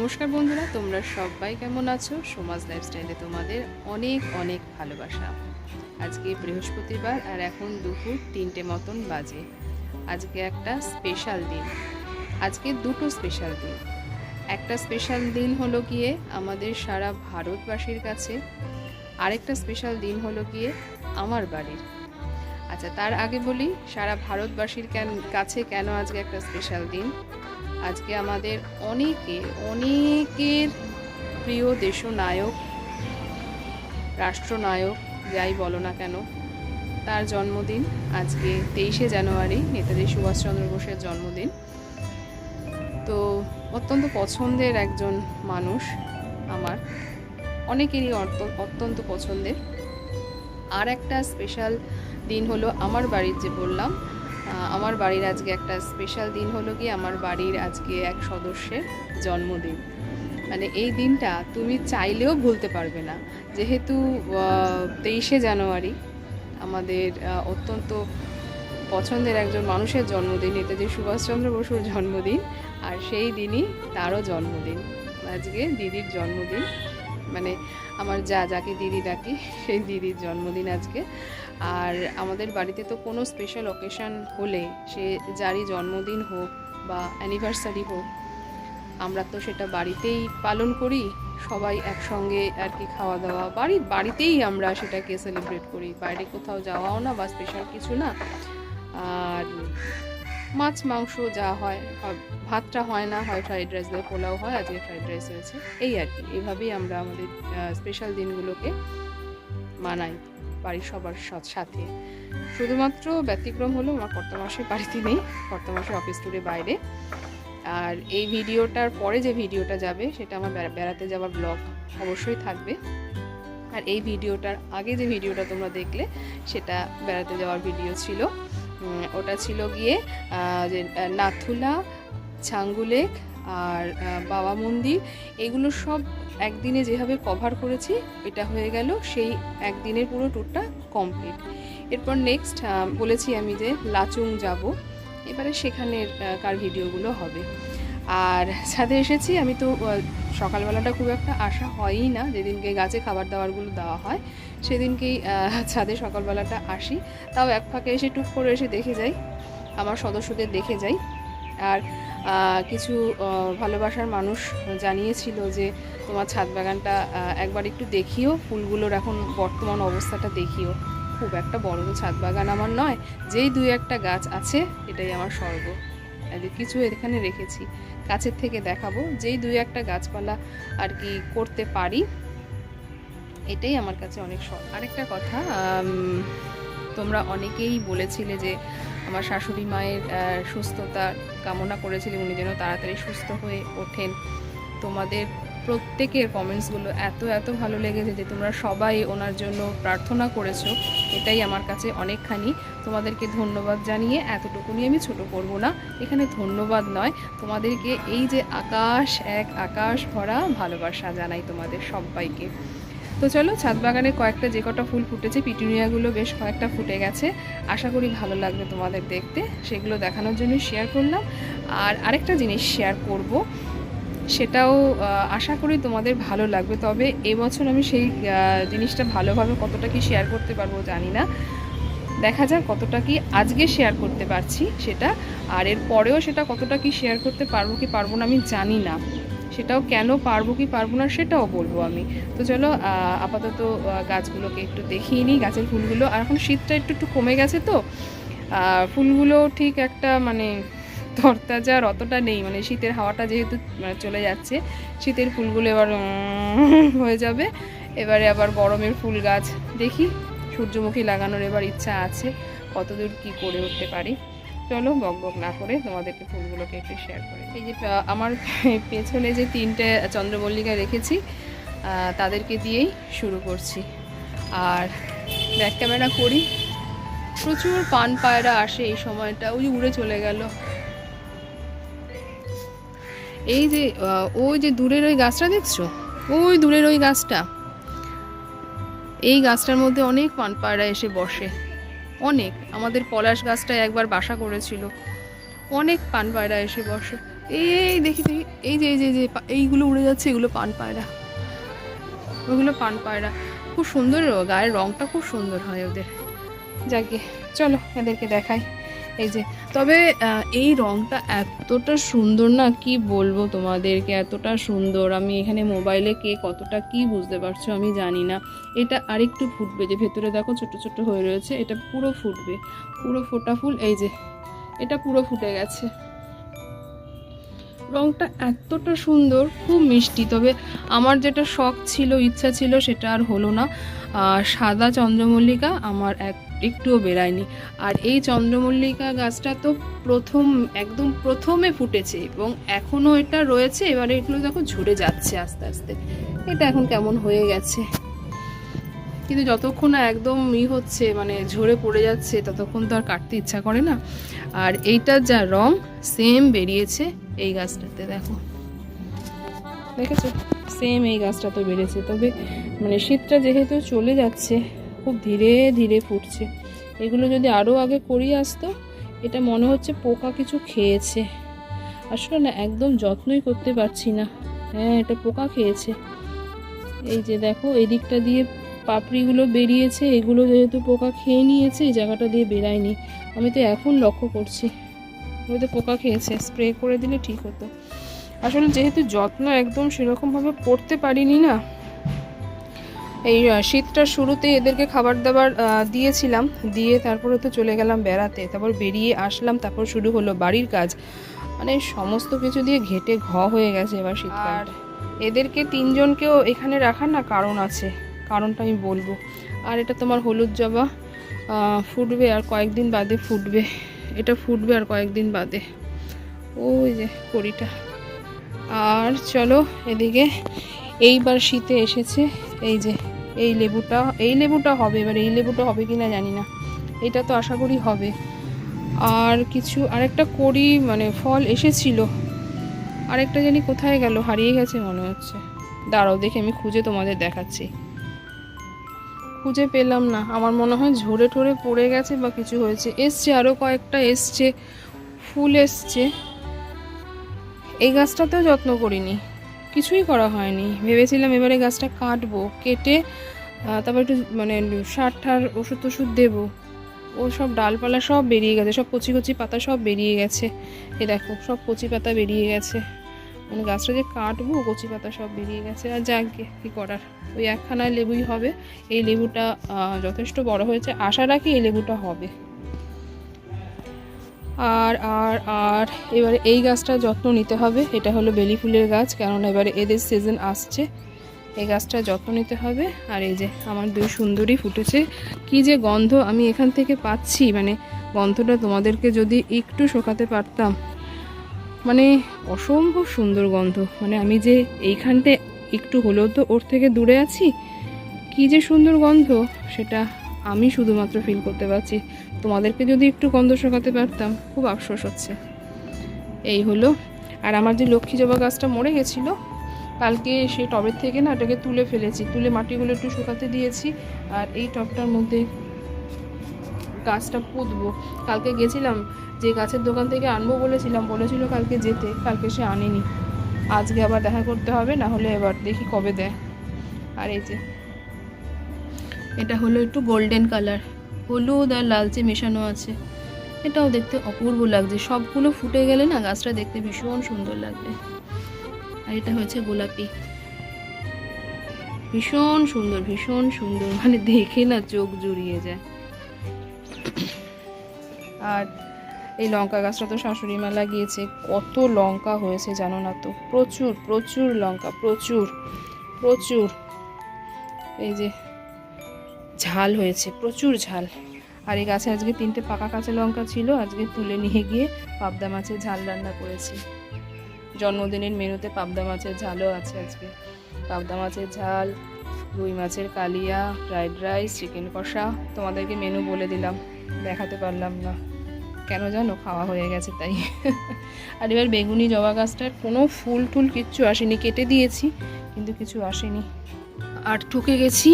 নমস্কার বন্ধুরা, তোমরা সবাই কেমন আছো? সমাজ লাইফস্টাইলে তোমাদের অনেক অনেক ভালোবাসা। আজকে বৃহস্পতিবার আর এখন দুপুর 3টে মতন বাজে। আজকে একটা স্পেশাল দিন, আজকে দুটো স্পেশাল দিন। একটা স্পেশাল দিন হলো গিয়ে আমাদের সারা ভারতবাসীর কাছে, আরেকটা স্পেশাল দিন হলো গিয়ে আমার বাড়ির। আচ্ছা, তার আগে বলি সারা ভারতবাসীর কাছে কেন আজকে একটা স্পেশাল দিন। আজকে আমাদের অনেকের প্রিয় দেশনায়ক, রাষ্ট্রনায়ক, যাই বলো না কেন, তার জন্মদিন। আজকে 23শে জানুয়ারি, নেতাজি সুভাষচন্দ্র বোসের জন্মদিন। তো অত্যন্ত পছন্দের একজন মানুষ আমার, অনেকেরই অত্যন্ত পছন্দের। আর একটা স্পেশাল দিন হলো আমার বাড়ির, যে বললাম আমার বাড়ির আজকে একটা স্পেশাল দিন হলো কি আমার বাড়ির আজকে এক সদস্যের জন্মদিন। মানে এই দিনটা তুমি চাইলেও ভুলতে পারবে না, যেহেতু 23শে জানুয়ারি আমাদের অত্যন্ত পছন্দের একজন মানুষের জন্মদিন, নেতাজি সুভাষচন্দ্র বসুর জন্মদিন। আর সেই দিনই তারও জন্মদিন, আজকে দিদির জন্মদিন। মানে আমার যাকে দিদি ডাকি, সেই দিদির জন্মদিন আজকে। আর আমাদের বাড়িতে তো কোনো স্পেশাল অকেশন হলে, সে যারই জন্মদিন হোক বা অ্যানিভার্সারি হোক, আমরা তো সেটা বাড়িতেই পালন করি। সবাই একসঙ্গে আর কি খাওয়া দাওয়া বাড়িতেই আমরা সেটাকে সেলিব্রেট করি, বাইরে কোথাও যাওয়াও না বা স্পেশাল কিছু না। আর মাছ মাংস যা হয়, ভাতটা হয় না, হয় ফ্রাইড রাইস বা পোলাও হয়, আজকে ফ্রাইড রাইস হয়েছে, এই আর কি। এইভাবেই আমরা আমাদের স্পেশাল দিনগুলোকে মানাই বাড়ির সবার সাথে। শুধুমাত্র ব্যতিক্রম হলো আমার কর্তামশাই বাড়িতে নেই, কর্তামশাই অফিস ট্যুরে বাইরে। আর এই ভিডিওটার পরে যে ভিডিওটা যাবে সেটা আমার বেড়াতে যাওয়ার ব্লগ অবশ্যই থাকবে। আর এই ভিডিওটার আগে যে ভিডিওটা তোমরা দেখলে সেটা বেড়াতে যাওয়ার ভিডিও ছিল। ওটা ছিল গিয়ে যে নাথুলা, ছাঙ্গু লেক আর বাবা মন্দির, এগুলো সব একদিনে যেভাবে কভার করেছি, এটা হয়ে গেল সেই একদিনের পুরো ট্যুরটা কমপ্লিট। এরপর নেক্সট বলেছি আমি যে লাচুং যাব, এবারে সেখানের কার ভিডিওগুলো হবে। আর ছাদে এসেছি আমি, তো সকালবেলাটা খুব একটা আসা হয়ই না, যেদিনকে গাছে খাবার দাবারগুলো দেওয়া হয় সেদিনকেই ছাদে সকালবেলাটা আসি। তাও এক ফাঁকে এসে টুক করে এসে দেখে যাই, আমার সদস্যদের দেখে যাই। আর কিছু ভালোবাসার মানুষ জানিয়েছিল যে তোমার ছাদ বাগানটা একবার একটু দেখিও, ফুলগুলোর এখন বর্তমান অবস্থাটা দেখিও। খুব একটা বড় তো ছাদ বাগান আমার নয়, যেই 2-1টা গাছ আছে এটাই আমার স্বর্গ। কিছু এখানে রেখেছি, কাছের থেকে দেখাবো, যেই 2-1টা গাছপালা আর কি করতে পারি, এটাই আমার কাছে অনেক শখ। আরেকটা কথা, তোমরা অনেকেই বলেছিলে যে আমার শাশুড়ি মায়ের সুস্থতা কামনা করেছিলে, উনি যেন তাড়াতাড়ি সুস্থ হয়ে ওঠেন। তোমাদের প্রত্যেকের কমেন্টসগুলো এত ভালো লেগেছে যে তোমরা সবাই ওনার জন্য প্রার্থনা করেছো, এটাই আমার কাছে অনেকখানি। তোমাদেরকে ধন্যবাদ জানিয়ে এতটুকুনি আমি ছোট করব না, এখানে ধন্যবাদ নয়, তোমাদেরকে এই যে আকাশ ভরা ভালোবাসা জানাই তোমাদের সবাইকে। তো চলো, ছাদ বাগানে কয়েকটা যে কটা ফুল ফুটেছে, পিটুনিয়াগুলো বেশ কয়েকটা ফুটে গেছে, আশা করি ভালো লাগবে তোমাদের দেখতে, সেগুলো দেখানোর জন্য শেয়ার করলাম। আর আরেকটা জিনিস শেয়ার করব, সেটাও আশা করি তোমাদের ভালো লাগবে। তবে এবছর আমি সেই জিনিসটা ভালোভাবে কতটা কি শেয়ার করতে পারবো জানি না, দেখা যাক কতটা কি আজকে শেয়ার করতে পারছি সেটা। আর এর পরেও সেটা কতটা কি শেয়ার করতে পারবো কি পারবো না আমি জানি না, সেটাও কেন পারবো কি পারবো না সেটাও বলবো আমি। তো চলো আপাতত গাছগুলোকে একটু দেখিয়ে নিই, গাছের ফুলগুলো। আর এখন শীতটা একটু কমে গেছে, তো ফুলগুলো ঠিক একটা মানে তরতাজা আর অতটা নেই, মানে শীতের হাওয়াটা যেহেতু চলে যাচ্ছে, শীতের ফুলগুলো এবার হয়ে যাবে। এবারে আবার গরমের ফুল গাছ দেখি, সূর্যমুখী লাগানোর এবার ইচ্ছা আছে, কতদূর কি করে উঠতে পারি। চলো বক না করে তোমাদেরকে ফুলগুলোকে একটু শেয়ার করে। এই যে আমার পেছনে যে 3টে চন্দ্রমল্লিকা রেখেছি, তাদেরকে দিয়েই শুরু করছি। আর ব্যাক ক্যামেরা করি, প্রচুর পান পায়রা আসে এই সময়টা, ওই উড়ে চলে গেল। এই যে ওই যে দূরের ওই গাছটা দেখছো, ওই দূরের ওই গাছটা, এই গাছটার মধ্যে অনেক পান পায়রা এসে বসে, অনেক। আমাদের পলাশ গাছটায় একবার বাসা করেছিল, অনেক পান পায়রা এসে বসে। এই দেখি দেখি, এই যে এই যে এই যে এইগুলো উড়ে যাচ্ছে, এগুলো পান পায়রা, ওগুলো পান পায়রা। খুব সুন্দর, গায়ের রংটা খুব সুন্দর হয় ওদের। যাকে চলো এদেরকে দেখাই। এই যে, তবে এই রংটা এতটা সুন্দর না, কি বলবো তোমাদেরকে, এতটা সুন্দর। আমি এখানে মোবাইলে কে কতটা কি বুঝতে পারছো আমি জানি না। এটা আরেকটু ফুটবে, যে ভেতরে দেখো ছোট ছোট হয়ে রয়েছে, এটা পুরো ফুটবে, পুরো ফোটা ফুল। এই যে এটা পুরো ফুটে গেছে। রংটা এতটা সুন্দর, খুব মিষ্টি। তবে আমার যেটা শখ ছিল, ইচ্ছা ছিল, সেটা আর হলো না। সাদা চন্দ্রমল্লিকা আমার একটুও বেরায়নি। আর এই চন্দ্রমল্লিকা গাছটা তো একদম প্রথমে ফুটেছে এবং এখনও এটা রয়েছে। এবারে এগুলো দেখো ঝরে যাচ্ছে আস্তে আস্তে। এটা এখন কেমন হয়ে গেছে, কিন্তু যতক্ষণ না একদম হচ্ছে, মানে ঝরে পড়ে যাচ্ছে, ততক্ষণ তো আর কাটতে ইচ্ছা করে না। আর এইটার যা রং সেম বেরিয়েছে এই গাছটাতে, দেখো দেখেছো, সেম এই গাছটাতে বেরিয়েছে। তবে মানে শীতটা যেহেতু চলে যাচ্ছে, খুব ধীরে ধীরে ফুটছে। এগুলো যদি আরও আগে করিয়ে আসতো, এটা মনে হচ্ছে পোকা কিছু খেয়েছে। আসলে না, একদম যত্নই করতে পারছি না। হ্যাঁ, এটা পোকা খেয়েছে। এই যে দেখো, এই দিকটা দিয়ে পাপড়িগুলো বেরিয়েছে, এগুলো যেহেতু পোকা খেয়ে নিয়েছে, এই জায়গাটা দিয়ে বেরায়নি। আমি তো এখন লক্ষ্য করছি, হয়তো পোকা খেয়েছে। স্প্রে করে দিলে ঠিক হতো। আসলে যেহেতু যত্ন একদম সেরকমভাবে করতে পারিনি না, এই শীতটার শুরুতে এদেরকে খাবার দাবার দিয়েছিলাম, দিয়ে তারপরে তো চলে গেলাম বেড়াতে, তারপর বেরিয়ে আসলাম, তারপর শুরু হলো বাড়ির কাজ। মানে সমস্ত কিছু দিয়ে ঘেটে হয়ে গেছে এবার শীতকাল। আর এদেরকে তিনজনকেও এখানে রাখার না কারণ আছে, কারণটা আমি বলবো। আর এটা তোমার হলুদ জবা, ফুটবে আর কয়েকদিন বাদে ফুটবে। এটা ফুটবে আর কয়েকদিন বাদে, ওই যে কড়িটা। আর চলো এদিকে, এইবার শীতে এসেছে। এই যে এই লেবুটা হবে, এবার এই লেবুটা হবে কিনা জানি না, এটা তো আশা করি হবে। আর কিছু আরেকটা কড়ি মানে ফল এসেছিল, আরেকটা জানি কোথায় গেল, হারিয়ে গেছে মনে হচ্ছে। দাঁড়াও দেখে আমি খুঁজে তোমাদের দেখাচ্ছি। খুঁজে পেলাম না, আমার মনে হয় ঝরে ঠরে পড়ে গেছে বা কিছু হয়েছে। এসছে আরও কয়েকটা, এসছে ফুল এসছে। এই গাছটাতেও যত্ন করিনি, কিছুই করা হয়নি। ভেবেছিলাম এবারে গাছটা কাটবো, কেটে তারপর একটু মানে সার ঠার ওষুধ টষুধ দেবো। ও সব ডালপালা সব বেরিয়ে গেছে, সব কচি কচি পাতা সব বেরিয়ে গেছে। এ দেখো সব কচি পাতা বেরিয়ে গেছে, মানে গাছটা যে কাটবো, কচি পাতা সব বেরিয়ে গেছে। আর যাকে কী করার, ওই একখানা লেবুই হবে। এই লেবুটা যথেষ্ট বড় হয়েছে, আশা রাখি এই লেবুটা হবে। আর আর আর এবারে এই গাছটা যত্ন নিতে হবে। এটা হলো বেলি ফুলের গাছ, কেননা এবারে এদের সিজন আসছে, এই গাছটা যত্ন নিতে হবে। আর এই যে আমার দুই সুন্দরী ফুটেছে, কি যে গন্ধ আমি এখান থেকে পাচ্ছি, মানে গন্ধটা তোমাদেরকে যদি একটু শোকাতে পারতাম, মানে অসম্ভব সুন্দর গন্ধ। মানে আমি যে এইখানতে একটু হলেও তো ওর থেকে দূরে আছি, কি যে সুন্দর গন্ধ, সেটা আমি শুধুমাত্র ফিল করতে পারছি। তোমাদেরকে যদি একটু গন্ধ শোকাতে পারতাম, খুব আফসোস হচ্ছে। এই হলো। আর আমার যে লক্ষ্মী জবা গাছটা মরে গেছিলো, কালকে সেই টবের থেকে না এটাকে তুলে ফেলেছি, তুলে মাটিগুলো একটু শুকাতে দিয়েছি। আর এই টবটার মধ্যে গাছটা পুঁতবো। কালকে গেছিলাম, যে গাছের দোকান থেকে আনবো বলেছিল কালকে যেতে, কালকে সে আনেনি। আজকে আবার দেখা করতে হবে, না হলে এবার দেখি কবে দেয়। আর এই যে এটা হলো একটু গোল্ডেন কালার, হলুদ আর লালচে মেশানো আছে। এটাও দেখতে অপূর্ব লাগছে। সবগুলো ফুটে গেলে না গাছটা দেখতে ভীষণ সুন্দর লাগবে। আর এটা হয়েছে গোলাপি, ভীষণ সুন্দর, ভীষণ সুন্দর, মানে দেখে না চোখ জুড়িয়ে যায়। আর এই লঙ্কা গাছটা তো শাশুড়ি মা লাগিয়েছে, কত লঙ্কা হয়েছে জানো না তো, প্রচুর প্রচুর লঙ্কা, প্রচুর প্রচুর। এই যে ঝাল হয়েছে, প্রচুর ঝাল। আর এই গাছে আজকে 3টে পাকা কাঁচা লঙ্কা ছিল, আজকে তুলে নিয়ে গিয়ে পাবদা মাছের ঝাল রান্না করেছি। জন্মদিনের মেনুতে পাবদা মাছের ঝালও আছে আজকে। পাবদা মাছের ঝাল, রুই মাছের কালিয়া, ফ্রাইড রাইস, চিকেন কষা। তোমাদেরকে মেনু বলে দিলাম, দেখাতে পারলাম না কেন জানো, খাওয়া হয়ে গেছে তাই। আর এবার বেগুনি জবা গাছটার কোনো ফুল টুল কিচ্ছু আসেনি, কেটে দিয়েছি কিন্তু কিছু আসেনি। আর ঠকে গেছি,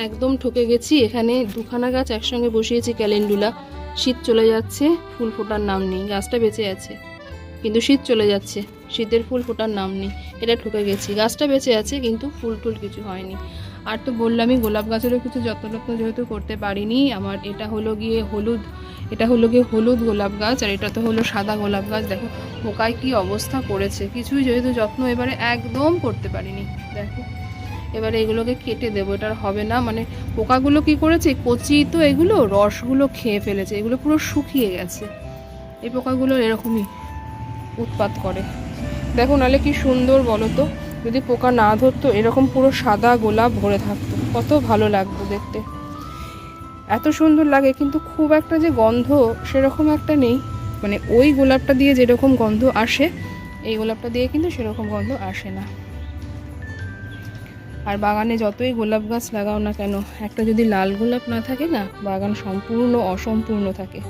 একদম ঠকে গেছি। এখানে 2খানা গাছ একসঙ্গে বসিয়েছি ক্যালেন্ডুলা, শীত চলে যাচ্ছে, ফুল ফোটার নাম নেই, গাছটা বেঁচে আছে কিন্তু শীত চলে যাচ্ছে, শীতের ফুল ফোটার নাম নেই। এটা ঠকে গেছি, গাছটা বেঁচে আছে কিন্তু ফুল টুল কিছু হয়নি। আর তো বললামই গোলাপ গাছেরও কিছু যত্ন যেহেতু করতে পারিনি। আমার এটা হলো গিয়ে হলুদ গোলাপ গাছ, আর এটা তো হলো সাদা গোলাপ গাছ। দেখো পোকায় কি অবস্থা করেছে, কিছুই যেহেতু যত্ন এবারে একদম করতে পারিনি। দেখো এবারে এগুলোকে কেটে দেবো, এটা হবে না। মানে পোকাগুলো কি করেছে, কচি তো এগুলো রসগুলো খেয়ে ফেলেছে, এগুলো পুরো শুকিয়ে গেছে। এই পোকাগুলো এরকমই উৎপাত করে। দেখো নাহলে কি সুন্দর বলো তো, যদি পোকা না ধরতো এরকম পুরো সাদা গোলাপ ভরে থাকতো, কত ভালো লাগতো দেখতে, এত সুন্দর লাগে। কিন্তু খুব একটা যে গন্ধ সেরকম একটা নেই, মানে ওই গোলাপটা দিয়ে যেরকম গন্ধ আসে এই গোলাপটা দিয়ে কিন্তু সেরকম গন্ধ আসে না। আর বাগানে যতই গোলাপ গাছ লাগাও না কেন, একটা যদি লাল গোলাপ না থাকে না, বাগান সম্পূর্ণ অসম্পূর্ণ থাকে।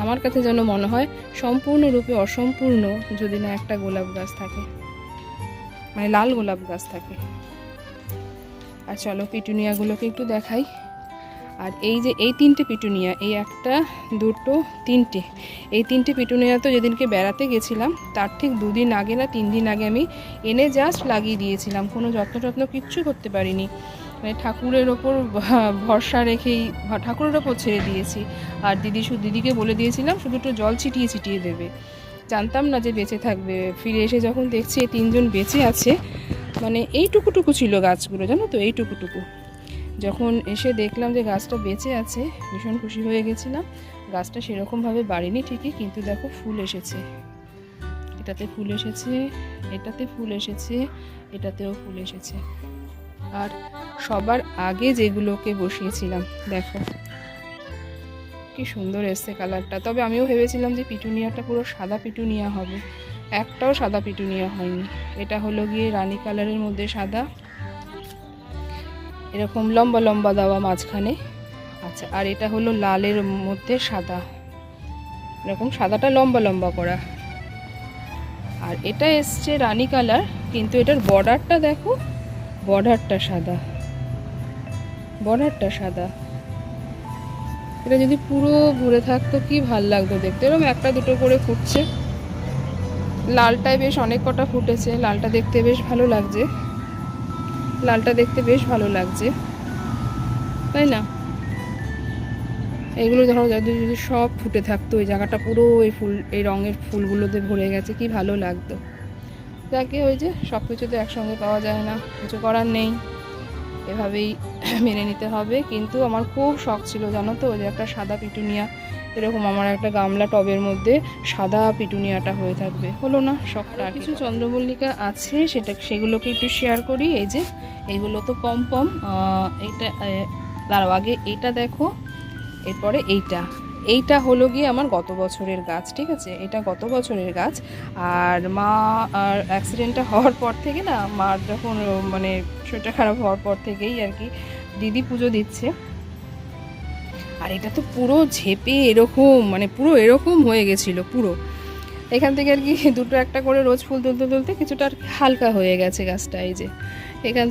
আমার কাছে যেন মনে হয় সম্পূর্ণরূপে অসম্পূর্ণ যদি না একটা গোলাপ গাছ থাকে, মানে লাল গোলাপ গাছ থাকে। আর চলো পিটুনিয়াগুলোকে একটু দেখাই। আর এই যে এই 3টে পিটুনিয়া, এই 1 2 3টে, এই 3টে পিটুনিয়া তো যেদিনকে বেড়াতে গেছিলাম তার ঠিক 2 দিন আগে না 3 দিন আগে আমি এনে জাস্ট লাগিয়ে দিয়েছিলাম, কোনো যত্ন কিচ্ছু করতে পারিনি। মানে ঠাকুরের ওপর ভরসা রেখেই ঠাকুরের ওপর ছেড়ে দিয়েছি। আর দিদিকে বলে দিয়েছিলাম শুধু একটু জল ছিটিয়ে দেবে, জানতাম না যে বেঁচে থাকবে। ফিরে এসে যখন দেখছি এই 3 জন বেঁচে আছে, মানে এইটুকু ছিল গাছগুলো, জানো তো এইটুকু। যখন এসে দেখলাম যে গাছটা বেঁচে আছে, ভীষণ খুশি হয়ে গেছিলাম। গাছটা সেরকমভাবে বাড়েনি ঠিকই, কিন্তু দেখো ফুল এসেছে, এটাতে ফুল এসেছে, এটাতে ফুল এসেছে, এটাতেও ফুল এসেছে। আর সবার আগে যেগুলোকে বসিয়েছিলাম দেখো কি সুন্দর এসছে কালারটা। তবে আমিও ভেবেছিলাম যে পিটুনিয়াটা পুরো সাদা পিটুনিয়া হবে, একটাও সাদা পিটুনিয়া হয়নি। এটা হলো গিয়ে রানী কালারের মধ্যে সাদা, এরকম লম্বা দেওয়া মাঝখানে। আচ্ছা, আর এটা হলো লালের মধ্যে সাদা, এরকম সাদাটা লম্বা করা। আর এটা এসছে রানী কালার, কিন্তু এটার বর্ডারটা দেখো, বর্ডারটা সাদা। এটা যদি পুরো ভরে থাকতো কি ভাল লাগতো দেখতে। এরকম 1 2 করে ফুটছে, লালটায় বেশ অনেক কটা ফুটেছে। লালটা দেখতে বেশ ভালো লাগছে, তাই না? এগুলো ধরো যদি সব ফুটে থাকতো, ওই জায়গাটা পুরো এই রঙের ফুলগুলোতে ভরে গেছে, কি ভালো লাগতো। যাকে ওই যে সব কিছু তো একসঙ্গে পাওয়া যায় না, কিছু করার নেই, এভাবেই মেনে নিতে হবে। কিন্তু আমার খুব শখ ছিল জানো তো, যে একটা সাদা পিটুনিয়া, এরকম আমার একটা গামলা টবের মধ্যে সাদা পিটুনিয়াটা হয়ে থাকবে। হলো না শখটা। কিছু চন্দ্রমল্লিকা আছে, সেগুলোকে একটু শেয়ার করি। এই যে এইগুলো তো পম এইটা দাঁড়াও, আগে এইটা দেখো, এরপরে এইটা হলো গিয়ে আমার গত বছরের গাছ, ঠিক আছে? এটা গত বছরের গাছ। আর মা আর অ্যাক্সিডেন্টটা হওয়ার পর থেকে না, মার যখন মানে শরীরটা খারাপ হওয়ার পর থেকেই আর কি দিদি পুজো দিচ্ছে। আর এটা তো পুরো ঝেপে এরকম, মানে পুরো এরকম হয়ে গেছিলো পুরো। এখান থেকে আর কি 2-1 করে রোজ ফুল তুলতে কিছুটা আর হালকা হয়ে গেছে গাছটা। এই যে এখান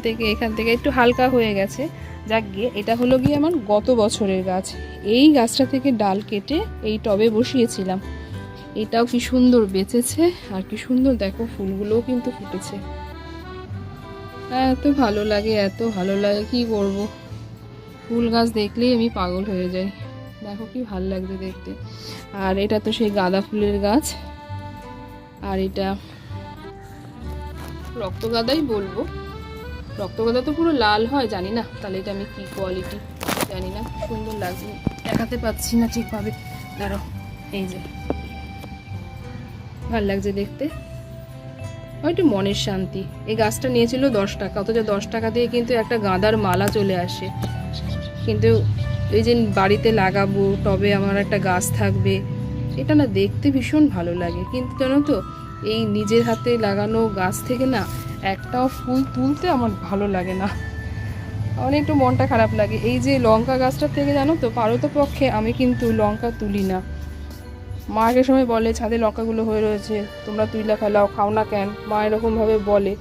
থেকে একটু হালকা হয়ে গেছে। যাক গিয়ে, এটা হলো গিয়ে আমার গত বছরের গাছ। এই গাছটা থেকে ডাল কেটে এই টবে বসিয়েছিলাম। এটাও কি সুন্দর বেঁচেছে, আর কি সুন্দর দেখো ফুলগুলোও কিন্তু ফুটেছে। এত ভালো লাগে কি করব, ফুল গাছ দেখলেই আমি পাগল হয়ে যাই। দেখো কি ভালো লাগছে দেখতে। আর এটা তো সেই গাঁদা ফুলের গাছ, আর এটা রক্তগাঁদাই বলবো। রক্তগাঁদা তো পুরো লাল হয় জানি না, তাহলে এটা আমি কি কোয়ালিটি জানি না। সুন্দর লাগছে, দেখাতে পাচ্ছি না ঠিকভাবে, দাঁড়াও। এই যে ভালো লাগছে দেখতে, হয়তো মনের শান্তি। এই গাছটা নিয়েছিল 10 টাকা, অথচ 10 টাকা দিয়ে কিন্তু একটা গাঁদার মালা চলে আসে। কিন্তু এই যে বাড়িতে লাগাবো, টবে আমার একটা গাছ থাকবে, এটা না দেখতে ভীষণ ভালো লাগে। কিন্তু জানো তো, এই নিজের হাতে লাগানো গাছ থেকে না একটাও ফুল তুলতে আমার ভালো লাগে না, আমার একটু মনটা খারাপ লাগে। এই যে লঙ্কা গাছটার থেকে জানো তো, পারতপক্ষে আমি কিন্তু লঙ্কা তুলি না। মা আগের সময় বলে ছাদে লঙ্কাগুলো হয়ে রয়েছে, তোমরা তুইলা ফেলাও, খাও না কেন, মা এরকমভাবে বলে।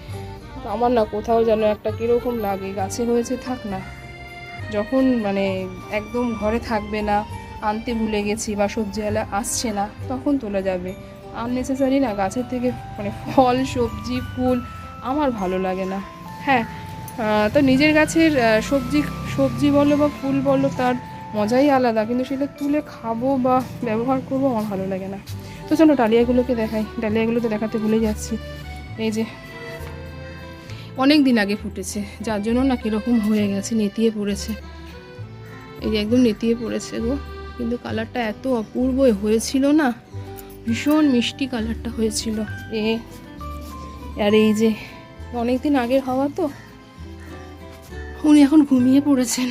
আমার না কোথাও যেন একটা কীরকম লাগে, গাছে হয়েছে থাক না, যখন মানে একদম ঘরে থাকবে না, আনতে ভুলে গেছি বা সবজিওয়ালা আসছে না, তখন তোলা যাবে। আননেসেসারি না গাছের থেকে মানে ফল সবজি ফুল আমার ভালো লাগে না। হ্যাঁ, তো নিজের গাছের সবজি সবজি বলো বা ফুল বলো তার মজাই আলাদা, কিন্তু সেটা তুলে খাবো বা ব্যবহার করবো আমার ভালো লাগে না। তো চলো ডালিয়াগুলোকে দেখাই, ডালিয়াগুলো তো দেখাতে ভুলে যাচ্ছি। এই যে অনেক দিন আগে ফুটেছে, যার জন্য না কীরকম হয়ে গেছে, নেতিয়ে পড়েছে। এই যে একদম নেতিয়ে পড়েছে গো, কিন্তু কালারটা এত অপূর্ব হয়েছিল না, ভীষণ মিষ্টি কালারটা হয়েছিল। আর এই যে অনেক দিন আগের হওয়া তো, উনি এখন ঘুমিয়ে পড়েছেন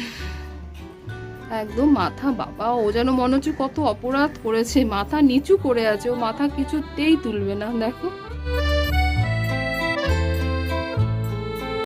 একদম। মাথা বাবা, ও যেন মনে হচ্ছে কত অপরাধ করেছে, মাথা নিচু করে আছে, ও মাথা কিছুতেই তুলবে না। দেখো